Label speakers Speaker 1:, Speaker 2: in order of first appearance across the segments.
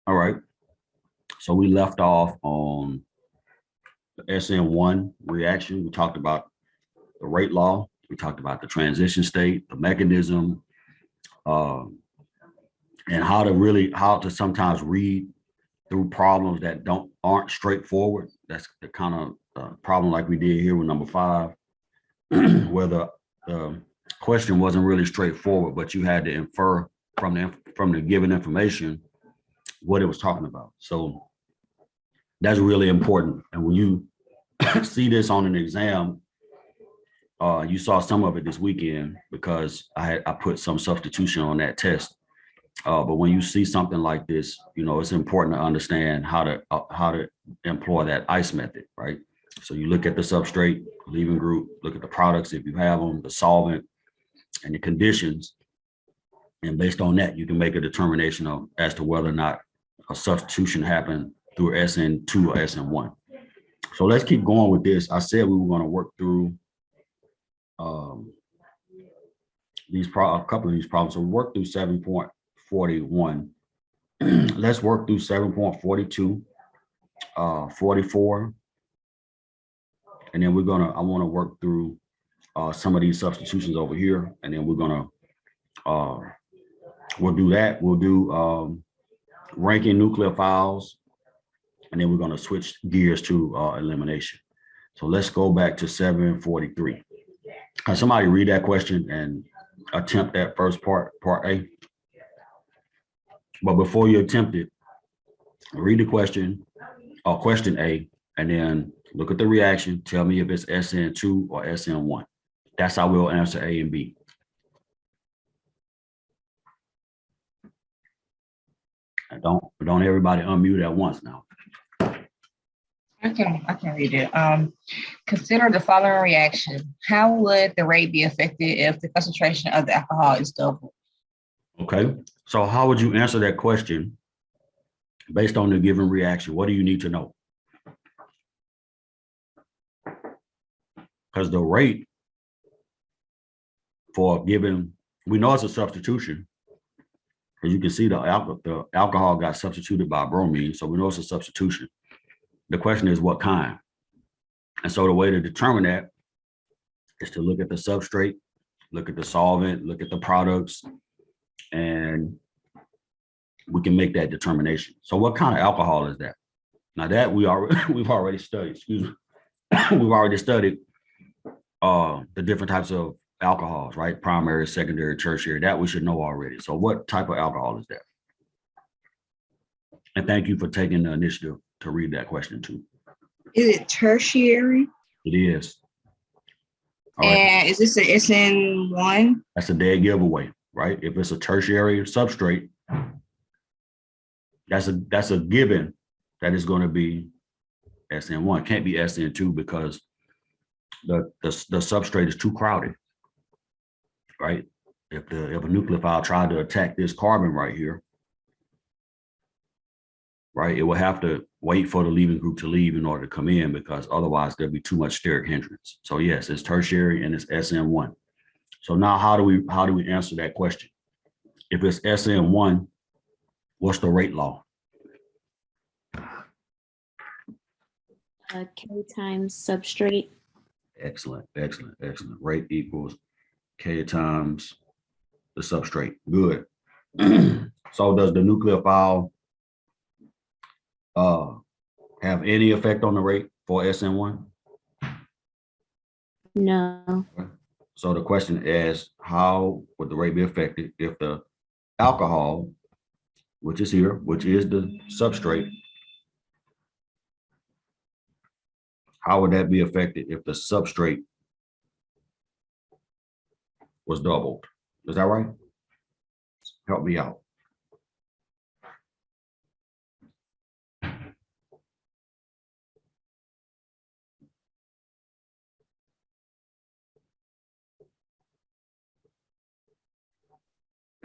Speaker 1: All right. So we left off on the SN1 reaction. We talked about the rate law. We talked about the transition state, the mechanism, and how to sometimes read through problems that aren't straightforward. That's the kind of problem like we did here with number 5, where the question wasn't really straightforward, but you had to infer from the given information what it was talking about. So that's really important. And when you see this on an exam, you saw some of it this weekend because I put some substitution on that test. But when you see something like this, it's important to understand how to employ that ICE method, right? So you look at the substrate, leaving group, look at the products if you have them, the solvent, and the conditions. And based on that, you can make a determination as to whether or not a substitution happened through SN2 or SN1. So let's keep going with this. I said we were going to work through a couple of these problems. So we work through 7.41. Let's work through 7.42, 44. And then I want to work through some of these substitutions over here. And then we'll do that. We'll do ranking nucleophiles. And then we're going to switch gears to elimination. So let's go back to 743. Can somebody read that question and attempt that first part A? But before you attempt it, read the question, question A, and then look at the reaction. Tell me if it's SN2 or SN1. That's how we'll answer A and B. And don't everybody unmute at once now.
Speaker 2: I can read it. Consider the following reaction. How would the rate be affected if the concentration of the alcohol is doubled?
Speaker 1: Okay, so how would you answer that question based on the given reaction? What do you need to know? Because the rate for given, we know it's a substitution. As you can see, the alcohol got substituted by bromine, so we know it's a substitution. The question is what kind? And so the way to determine that is to look at the substrate, look at the solvent, look at the products, and we can make that determination. So what kind of alcohol is that? Now that we've already studied, excuse me, we've already studied the different types of alcohols, right? Primary, secondary, tertiary, that we should know already. So what type of alcohol is that? And thank you for taking the initiative to read that question too.
Speaker 2: Is it tertiary?
Speaker 1: It is.
Speaker 2: All right. And is this an SN1?
Speaker 1: That's a dead giveaway, right? If it's a tertiary substrate, that's a given that is going to be SN1. It can't be SN2 because the substrate is too crowded, right? If a nucleophile tried to attack this carbon right here, right, it will have to wait for the leaving group to leave in order to come in, because otherwise there'll be too much steric hindrance. So yes, it's tertiary and it's SN1. So now how do we answer that question? If it's SN1, what's the rate law?
Speaker 3: K times substrate.
Speaker 1: Excellent. Rate equals K times the substrate. Good. So does the nucleophile have any effect on the rate for SN1?
Speaker 3: No.
Speaker 1: So the question is, how would the rate be affected if the alcohol, which is here, which is the substrate, how would that be affected if the substrate was doubled? Is that right? Help me out.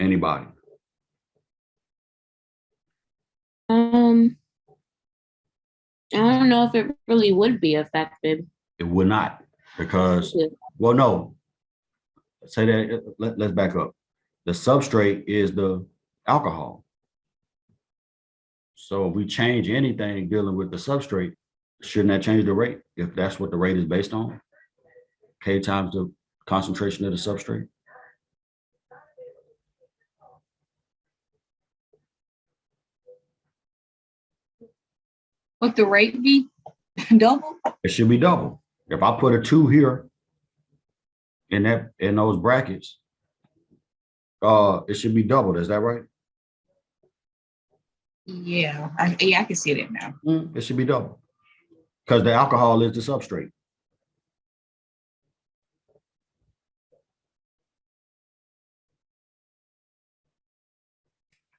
Speaker 1: Anybody?
Speaker 3: I don't know if it really would be affected.
Speaker 1: It would not, because, well, no. Say that, let's back up. The substrate is the alcohol. So if we change anything dealing with the substrate, shouldn't that change the rate if that's what the rate is based on? K times the concentration of the substrate?
Speaker 2: Would the rate be double?
Speaker 1: It should be double. If I put a 2 here in those brackets, it should be doubled. Is that right?
Speaker 2: Yeah, I can see that now.
Speaker 1: It should be double because the alcohol is the substrate.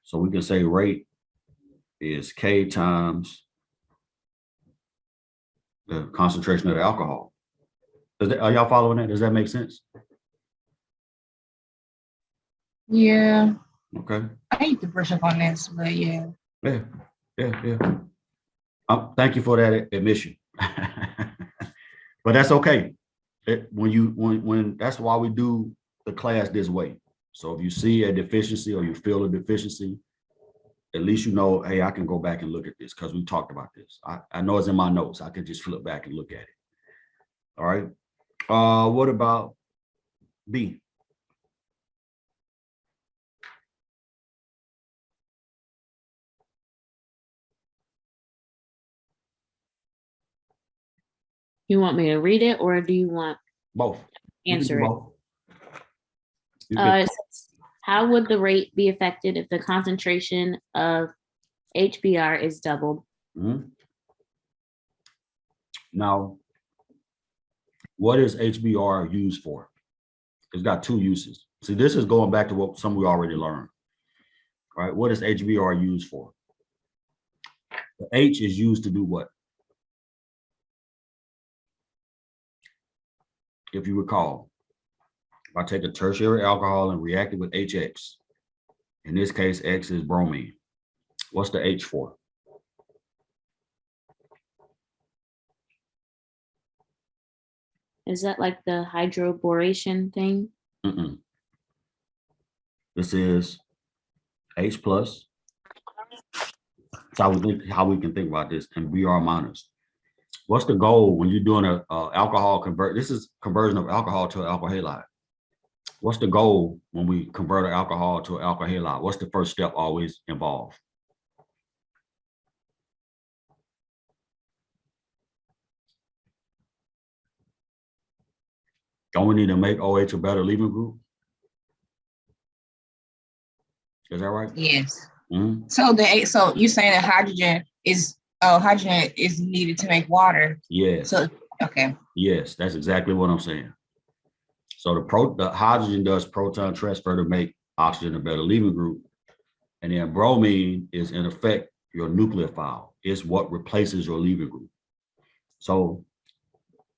Speaker 1: So we can say rate is K times the concentration of the alcohol. Are y'all following that? Does that make sense?
Speaker 2: Yeah,
Speaker 1: Okay.
Speaker 2: I need to brush up on this, but yeah.
Speaker 1: Yeah. Thank you for that admission. But that's okay. When that's why we do the class this way. So if you see a deficiency or you feel a deficiency, at least you know, hey, I can go back and look at this because we talked about this. I know it's in my notes. I can just flip back and look at it. All right. What about B?
Speaker 3: You want me to read it or do you want
Speaker 1: Both.
Speaker 3: answer it?
Speaker 1: Both.
Speaker 3: It says, how would the rate be affected if the concentration of HBr is doubled?
Speaker 1: Now, what is HBr used for? It's got 2 uses. See, this is going back to what some we already learned. All right, what is HBr used for? The H is used to do what? If you recall, if I take a tertiary alcohol and react it with HX, in this case, X is bromine. What's the H for?
Speaker 3: Is that like the hydroboration thing?
Speaker 1: This is H plus. That's how we can think about this, and Br minus. What's the goal when you're doing a alcohol convert? This is conversion of alcohol to alcohol halide. What's the goal when we convert an alcohol to an alcohol halide? What's the first step always involved? Don't we need to make OH a better leaving group? Is that right?
Speaker 2: Yes.
Speaker 1: Mm-hmm.
Speaker 2: So you're saying that hydrogen is needed to make water.
Speaker 1: Yes.
Speaker 2: So okay.
Speaker 1: Yes, that's exactly what I'm saying. So the hydrogen does proton transfer to make oxygen a better leaving group. And then bromine is in effect your nucleophile. It's what replaces your leaving group. So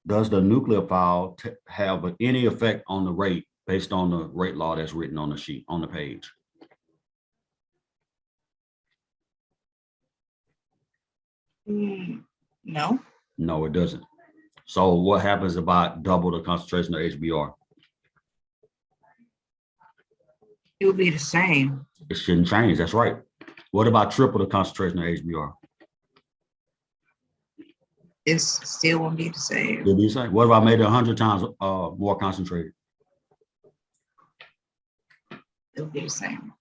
Speaker 1: does the nucleophile have any effect on the rate based on the rate law that's written on the sheet, on the page?
Speaker 2: No.
Speaker 1: No, it doesn't. So what happens if I double the concentration of HBr?
Speaker 2: It would be the same.
Speaker 1: It shouldn't change. That's right. What about triple the concentration of HBr?
Speaker 2: It's still won't be the same.
Speaker 1: It'll be the same. What if I made it 100 times more concentrated?
Speaker 2: It'll be the same.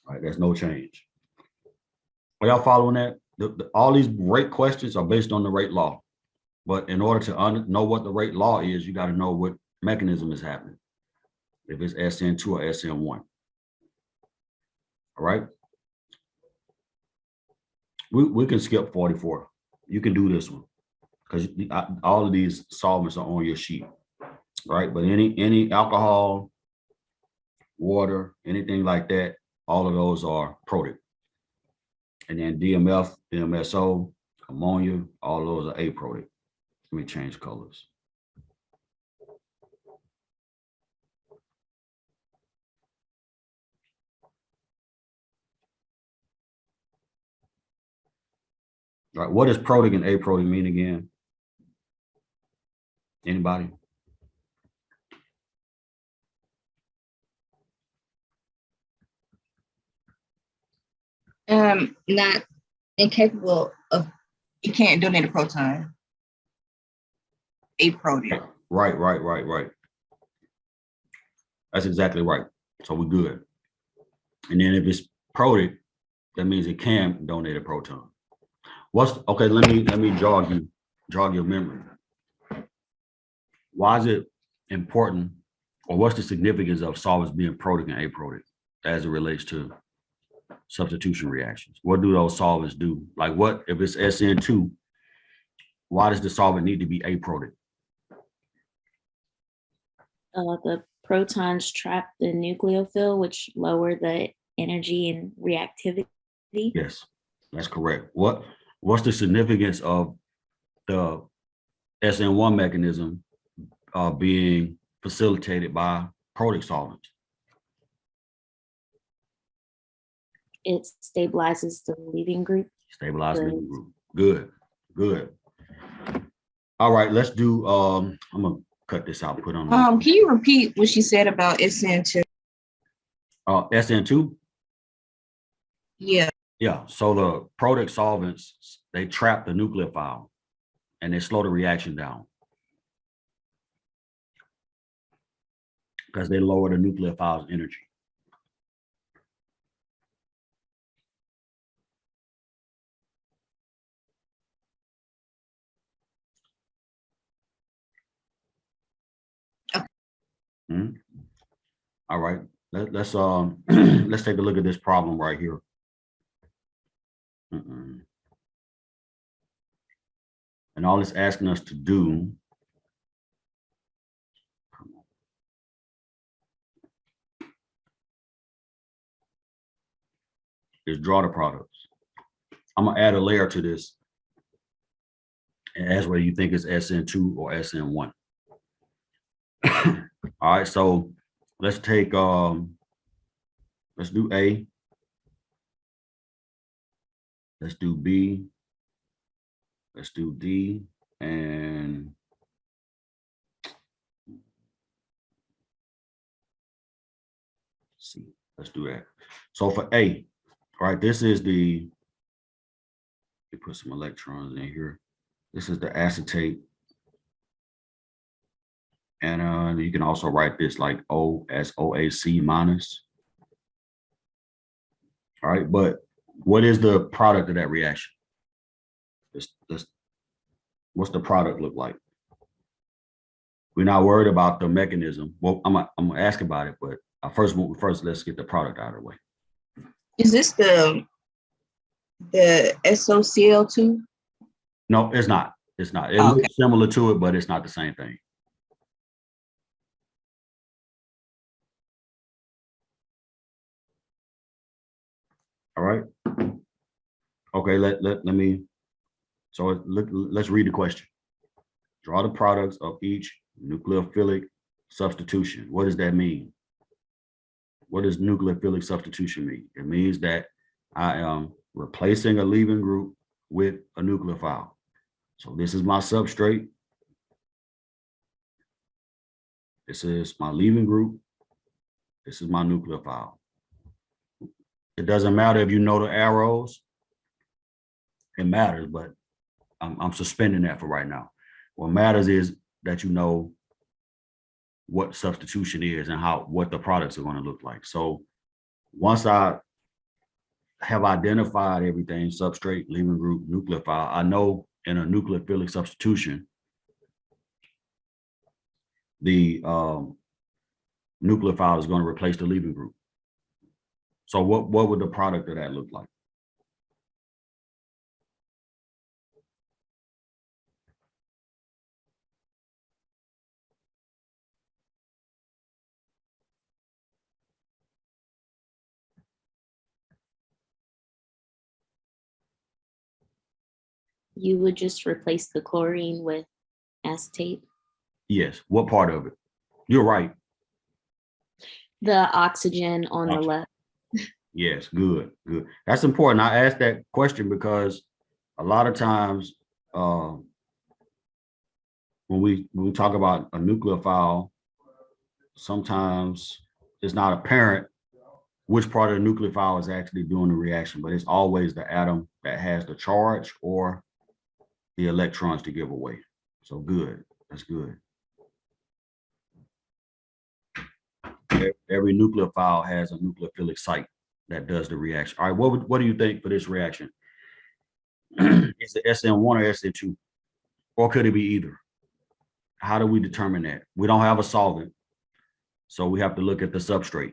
Speaker 1: All right, there's no change. Are y'all following that? All these rate questions are based on the rate law. But in order to know what the rate law is, you got to know what mechanism is happening. If it's SN2 or SN1. All right. We can skip 44. You can do this one because all of these solvents are on your sheet. Right. But any alcohol, water, anything like that, all of those are protic. And then DMF, DMSO, ammonia, all those are aprotic. Let me change colors. All right, what does protic and aprotic mean again? Anybody?
Speaker 2: Not incapable of, you can't donate a proton. Aprotic.
Speaker 1: Right. That's exactly right. So we're good. And then if it's protic, that means it can donate a proton. Okay, let me jog your memory. Why is it important, or what's the significance of solvents being protic and aprotic as it relates to substitution reactions? What do those solvents do? Like what, if it's SN2, why does the solvent need to be aprotic?
Speaker 3: The protons trap the nucleophile, which lower the energy and reactivity.
Speaker 1: Yes, that's correct. What's the significance of the SN1 mechanism being facilitated by protic solvents?
Speaker 3: It stabilizes the leaving group.
Speaker 1: Stabilize leaving group. Good. All right, let's do, I'm gonna cut this out, put on.
Speaker 2: Can you repeat what she said about SN2?
Speaker 1: SN2?
Speaker 2: Yeah.
Speaker 1: Yeah, so the protic solvents, they trap the nucleophile and they slow the reaction down because they lower the nucleophile's energy. Hmm? All right, let's let's take a look at this problem right here. And all it's asking us to do is draw the products. I'm gonna add a layer to this and ask whether you think it's SN2 or SN1. All right, so let's take let's do A, let's do B, let's do D, and C. Let's do that. So for A, all right, this is the, you put some electrons in here. This is the acetate. And you can also write this like O as OAC minus. All right, but what is the product of that reaction? What's the product look like? We're not worried about the mechanism. Well, I'm gonna ask about it, but first let's get the product out of the way.
Speaker 2: Is this the SOCl2?
Speaker 1: No, it's not. It's not. It
Speaker 2: Okay.
Speaker 1: looks similar to it, but it's not the same thing. All right. Okay, let me, so let's read the question. Draw the products of each nucleophilic substitution. What does that mean? What does nucleophilic substitution mean? It means that I am replacing a leaving group with a nucleophile. So this is my substrate. This is my leaving group. This is my nucleophile. It doesn't matter if you know the arrows. It matters, but I'm suspending that for right now. What matters is that you know what substitution is and what the products are going to look like. So once I have identified everything, substrate, leaving group, nucleophile, I know in a nucleophilic substitution, the nucleophile is going to replace the leaving group. So what would the product of that look like?
Speaker 3: You would just replace the chlorine with acetate.
Speaker 1: Yes. What part of it? You're right.
Speaker 3: The oxygen on the left.
Speaker 1: Yes, good. That's important. I asked that question because a lot of times when we talk about a nucleophile, sometimes it's not apparent which part of the nucleophile is actually doing the reaction, but it's always the atom that has the charge or the electrons to give away. So good, that's good. Every nucleophile has a nucleophilic site that does the reaction. All right, what do you think for this reaction? Is it SN1 or SN2? Or could it be either? How do we determine that? We don't have a solvent, so we have to look at the substrate.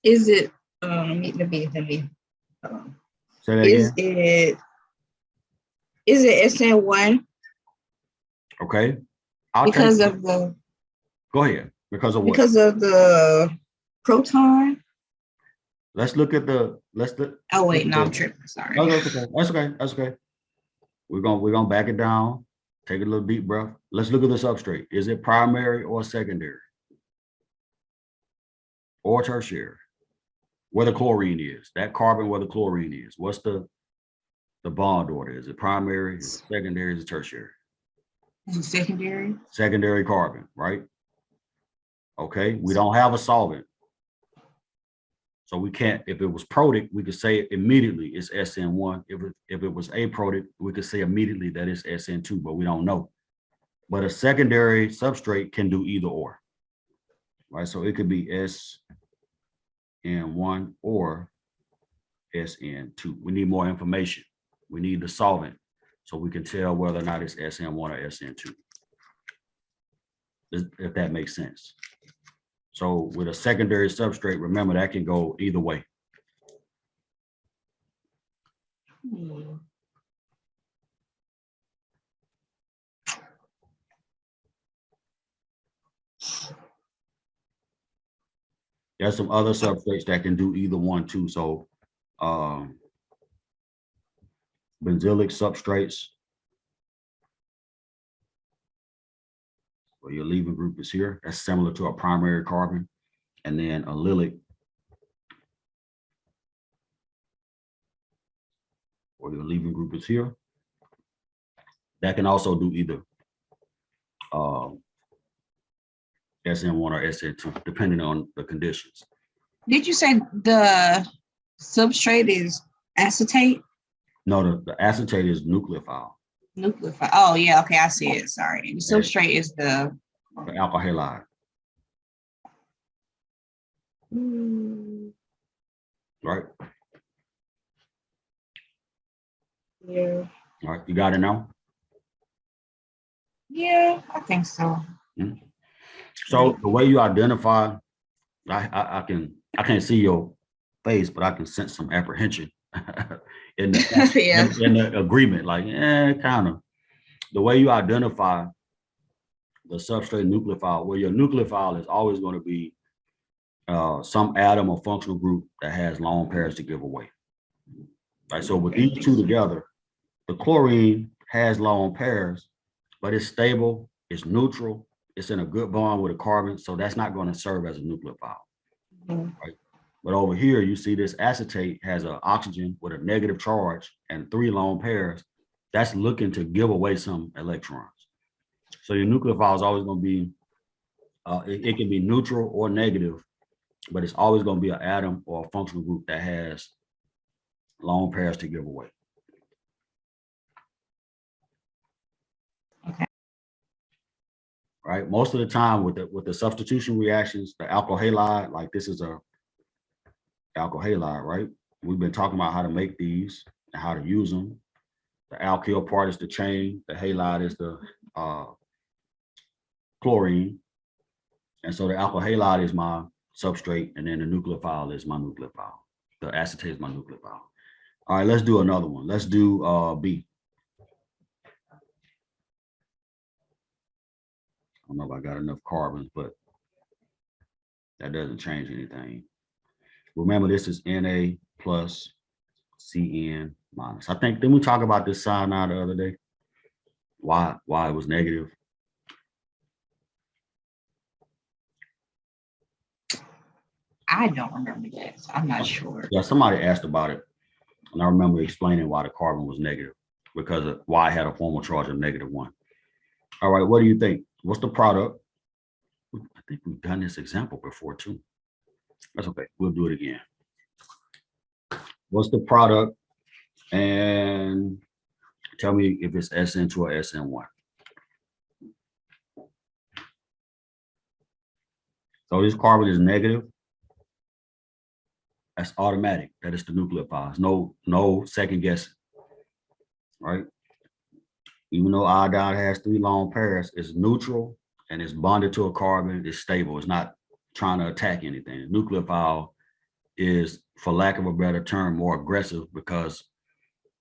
Speaker 2: Is it, let me,
Speaker 1: Say that
Speaker 2: is
Speaker 1: again.
Speaker 2: it SN1
Speaker 1: Okay.
Speaker 2: because of the,
Speaker 1: Go ahead. Because of what?
Speaker 2: because of the proton?
Speaker 1: Let's look at the,
Speaker 2: Oh, wait, no, I'm tripping, sorry.
Speaker 1: No, that's okay. That's okay. That's okay. We're gonna back it down. Take a little deep breath. Let's look at the substrate. Is it primary or secondary? Or tertiary? Where the chlorine is, that carbon where the chlorine is. What's the bond order? Is it primary, is it secondary, is it tertiary?
Speaker 2: Is it secondary?
Speaker 1: Secondary carbon, right? Okay, we don't have a solvent. So we can't, if it was protic, we could say immediately it's SN1. If it was aprotic, we could say immediately that it's SN2, but we don't know. But a secondary substrate can do either or, right? So it could be SN1 or SN2. We need more information. We need the solvent so we can tell whether or not it's SN1 or SN2, if that makes sense. So with a secondary substrate, remember that can go either way. There's some other substrates that can do either one too. So benzylic substrates, where your leaving group is here, that's similar to a primary carbon. And then allylic, where your leaving group is here, that can also do either SN1 or SN2, depending on the conditions.
Speaker 2: Did you say the substrate is acetate?
Speaker 1: No, the acetate is nucleophile.
Speaker 2: Nucleophile. Oh, yeah, okay, I see it. Sorry. The substrate is the
Speaker 1: alkyl halide. Right?
Speaker 2: Yeah.
Speaker 1: All right, you got it now?
Speaker 2: Yeah, I think so.
Speaker 1: Mm-hmm. So the way you identify, I can't see your face, but I can sense some apprehension in the
Speaker 2: Yeah.
Speaker 1: in the agreement. Like, kind of. The way you identify the substrate nucleophile, well, your nucleophile is always going to be some atom or functional group that has lone pairs to give away. Right. So with these two together, the chlorine has lone pairs, but it's stable, it's neutral, it's in a good bond with a carbon, so that's not going to serve as a nucleophile. Right? But over here, you see this acetate has an oxygen with a negative charge and 3 lone pairs. That's looking to give away some electrons. So your nucleophile is always going to be, it can be neutral or negative, but it's always going to be an atom or a functional group that has lone pairs to give away.
Speaker 2: Okay.
Speaker 1: Right. Most of the time with the substitution reactions, the alkyl halide, like this is a alkyl halide, right? We've been talking about how to make these and how to use them. The alkyl part is the chain, the halide is the chlorine. And so the alkyl halide is my substrate, and then the nucleophile is my nucleophile. The acetate is my nucleophile. All right, let's do another one. Let's do B. I don't know if I got enough carbons, but that doesn't change anything. Remember, this is Na plus Cn minus. I think, didn't we talk about this sign now the other day? Why it was negative?
Speaker 2: I don't remember that, so I'm not sure.
Speaker 1: Yeah, somebody asked about it, and I remember explaining why the carbon was negative, because of why it had a formal charge of -1. All right, what do you think? What's the product? I think we've done this example before too. That's okay. We'll do it again. What's the product? And tell me if it's SN2 or SN1. So this carbon is negative. That's automatic. That is the nucleophiles. No second guessing. Right? Even though iodine has 3 lone pairs, it's neutral and it's bonded to a carbon. It's stable. It's not trying to attack anything. Nucleophile is, for lack of a better term, more aggressive because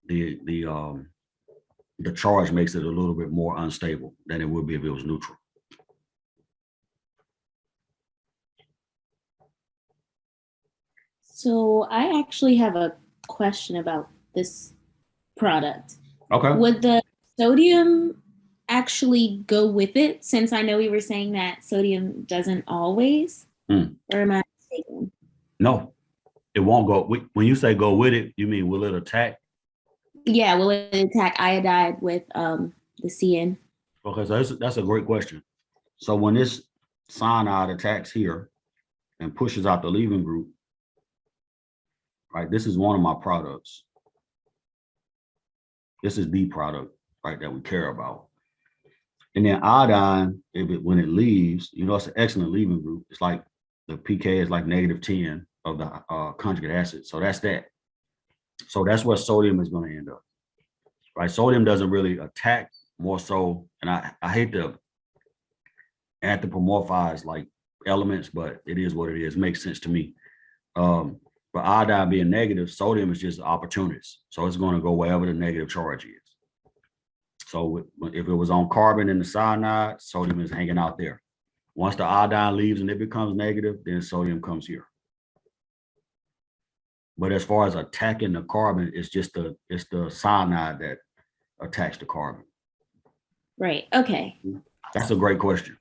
Speaker 1: the charge makes it a little bit more unstable than it would be if it was neutral.
Speaker 3: So I actually have a question about this product.
Speaker 1: Okay.
Speaker 3: Would the sodium actually go with it? Since I know we were saying that sodium doesn't always, or am I mistaken?
Speaker 1: No, it won't go. When you say go with it, you mean will it attack?
Speaker 3: Yeah, will it attack iodide with the CN?
Speaker 1: Okay, so that's a great question. So when this cyanide attacks here and pushes out the leaving group, right, this is one of my products. This is the product, right, that we care about. And then iodine, when it leaves, it's an excellent leaving group. It's like the pK is like -10 of the conjugate acid. So that's that. So that's where sodium is going to end up, right? Sodium doesn't really attack, more so, and I hate to anthropomorphize like elements, but it is what it is. It makes sense to me. But iodine being negative, sodium is just opportunist. So it's going to go wherever the negative charge is. So if it was on carbon in the cyanide, sodium is hanging out there. Once the iodine leaves and it becomes negative, then sodium comes here. But as far as attacking the carbon, it's the cyanide that attacks the carbon.
Speaker 3: Right. Okay.
Speaker 1: That's a great question.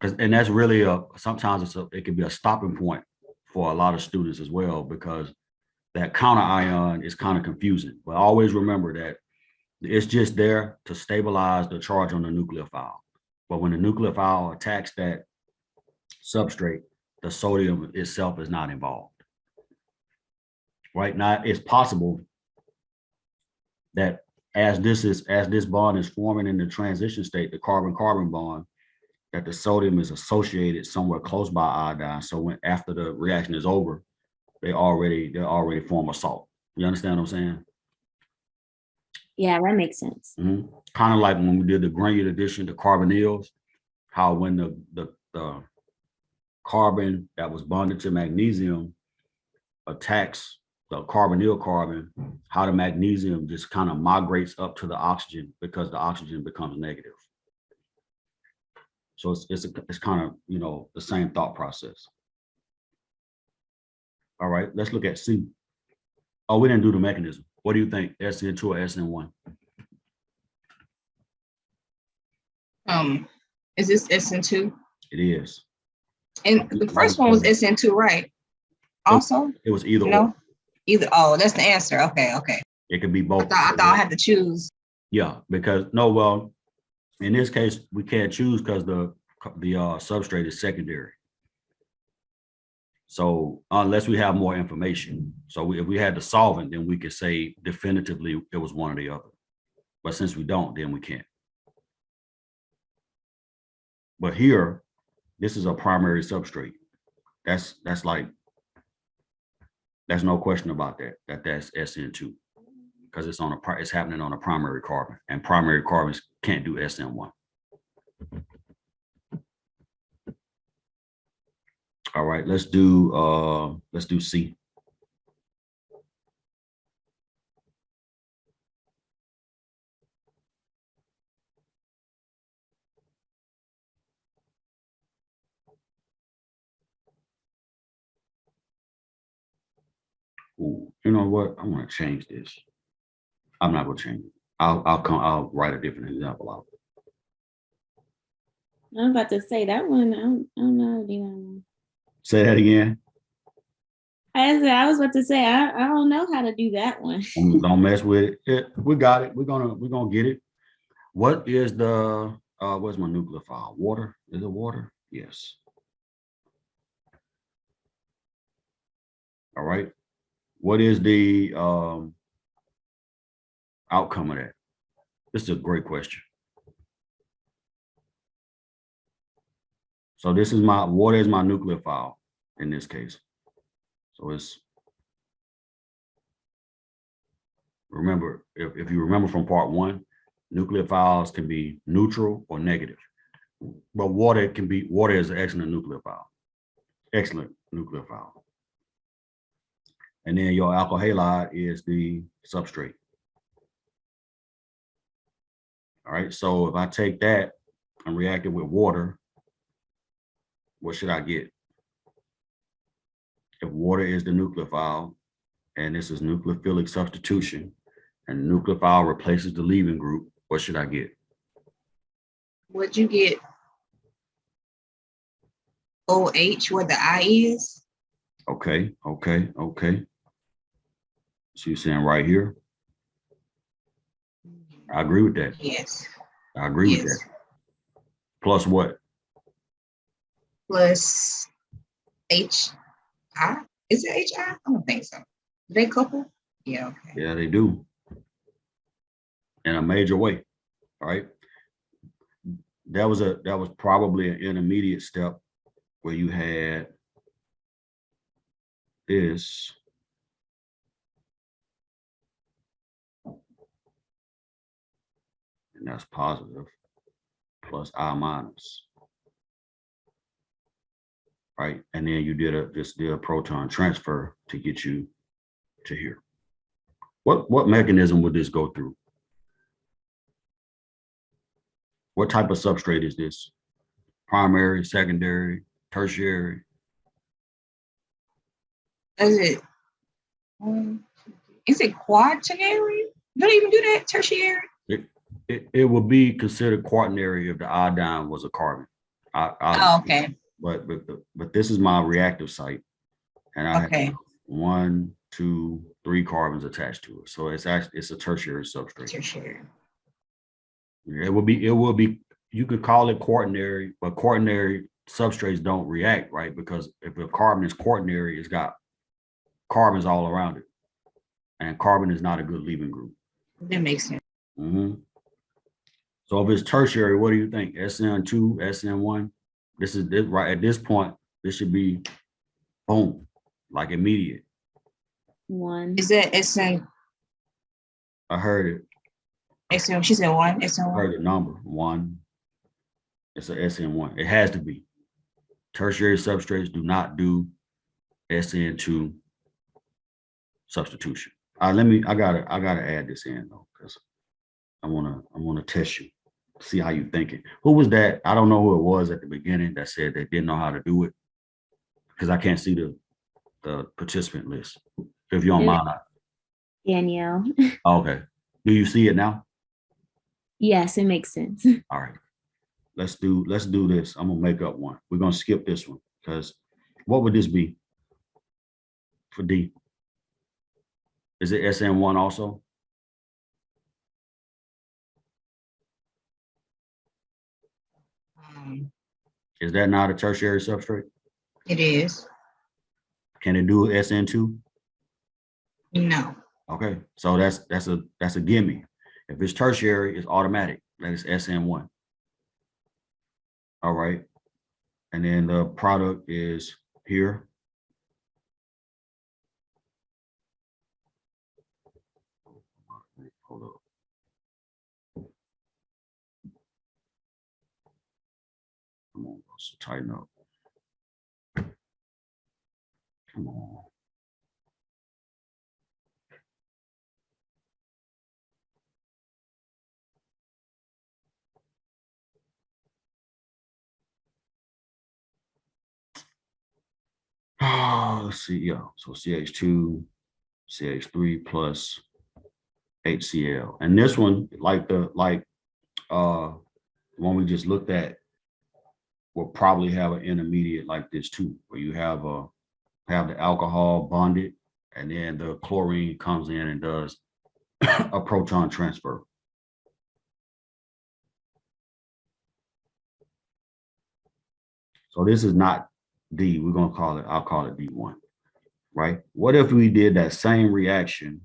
Speaker 1: And that's really sometimes it can be a stopping point for a lot of students as well, because that counter ion is kind of confusing. But always remember that it's just there to stabilize the charge on the nucleophile. But when the nucleophile attacks that substrate, the sodium itself is not involved. Right now, it's possible that as this bond is forming in the transition state, the carbon-carbon bond, that the sodium is associated somewhere close by iodine. So after the reaction is over, they already form a salt. You understand what I'm saying?
Speaker 3: Yeah, that makes sense.
Speaker 1: Mm-hmm. Kind of like when we did the granular addition to carbonyls, how when the carbon that was bonded to magnesium attacks the carbonyl carbon, how the magnesium just kind of migrates up to the oxygen because the oxygen becomes negative. So it's kind of, the same thought process. All right, let's look at C. Oh, we didn't do the mechanism. What do you think, SN2 or SN1?
Speaker 2: Is this SN2?
Speaker 1: It is.
Speaker 2: And the first one was SN2, right? Also?
Speaker 1: It was either
Speaker 2: no?
Speaker 1: or.
Speaker 2: Either. Oh, that's the answer. Okay.
Speaker 1: It could be both.
Speaker 2: I thought I had to choose.
Speaker 1: Yeah, because well, in this case, we can't choose because the substrate is secondary. So unless we have more information, so if we had the solvent, then we could say definitively it was one or the other. But since we don't, then we can't. But here, this is a primary substrate. That's no question about that. That's SN2 because it's happening on a primary carbon, and primary carbons can't do SN1. All right, let's do C. Ooh, you know what? I want to change this. I'm not gonna change it. I'll write a different example out.
Speaker 3: I'm about to say that one. I don't know how to do that one.
Speaker 1: Say that again.
Speaker 3: I was about to say I don't know how to do that one.
Speaker 1: Don't mess with it. We got it. We're gonna get it. What is the where's my nucleophile? Water? Is it water? Yes. All right. What is the outcome of that? This is a great question. So this is water is my nucleophile in this case. So it's, remember, if you remember from part one, nucleophiles can be neutral or negative. But water is an excellent nucleophile. Excellent nucleophile. And then your alkyl halide is the substrate. All right, so if I take that and react it with water, what should I get? If water is the nucleophile, and this is nucleophilic substitution, and the nucleophile replaces the leaving group, what should I get?
Speaker 2: Would you get OH where the I is?
Speaker 1: Okay. So you're saying right here? I agree with that.
Speaker 2: Yes.
Speaker 1: I agree with that. Plus what?
Speaker 2: Plus HI? Is it HI? I don't think so. Do they couple? Yeah, okay.
Speaker 1: Yeah, they do. In a major way. All right. That was probably an intermediate step where you had this. And that's positive plus I minus. Right. And then you just did a proton transfer to get you to here. What mechanism would this go through? What type of substrate is this? Primary, secondary, tertiary?
Speaker 2: Is it quaternary? Don't even do that. Tertiary?
Speaker 1: It would be considered quaternary if the iodine was a carbon.
Speaker 2: Okay.
Speaker 1: But this is my reactive site, and I have 1, 2, 3 carbons attached to it. So it's a tertiary substrate.
Speaker 2: Tertiary.
Speaker 1: It will be. You could call it quaternary, but quaternary substrates don't react, right? Because if a carbon is quaternary, it's got carbons all around it, and carbon is not a good leaving group.
Speaker 2: That makes sense.
Speaker 1: So if it's tertiary, what do you think? SN2, SN1? This is right at this point. This should be boom, like immediate.
Speaker 3: 1.
Speaker 2: Is that SN?
Speaker 1: I heard it.
Speaker 2: SN. She said 1. SN1.
Speaker 1: I heard the number 1. It's a SN1. It has to be. Tertiary substrates do not do SN2 substitution. I gotta add this in though, because I wanna test you, see how you think it. Who was that? I don't know who it was at the beginning that said they didn't know how to do it, because I can't see the participant list. If you don't mind.
Speaker 3: Danielle.
Speaker 1: Okay. Do you see it now?
Speaker 3: Yes, it makes sense.
Speaker 1: All right. Let's do this. I'm gonna make up one. We're gonna skip this one, because what would this be for D? Is it SN1 also? Is that not a tertiary substrate?
Speaker 2: It is.
Speaker 1: Can it do SN2?
Speaker 2: No.
Speaker 1: Okay, so that's a gimme. If it's tertiary, it's automatic. That is SN1. All right, and then the product is here. Hold up. Come on, let's tighten up. Come on. Oh, let's see, yeah. So CH2, CH3 plus HCl. And this one, like the one we just looked at, will probably have an intermediate like this too, where you have the alcohol bonded, and then the chlorine comes in and does a proton transfer. So this is not D. I'll call it D1. right? What if we did that same reaction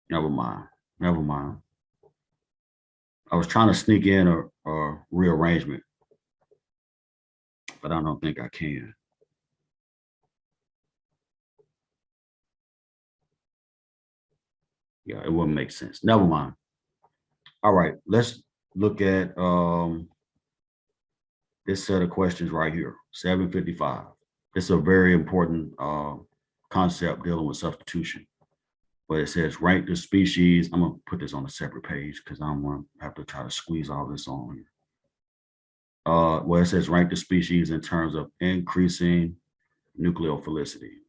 Speaker 1: Never mind. Never mind. I was trying to sneak in a rearrangement, but I don't think I can. Yeah, it wouldn't make sense. Never mind. All right, let's look at this set of questions right here, 755. It's a very important concept dealing with substitution. But it says rank the species. I'm gonna put this on a separate page because I don't want to have to try to squeeze all this on here. Well, it says rank the species in terms of increasing nucleophilicity.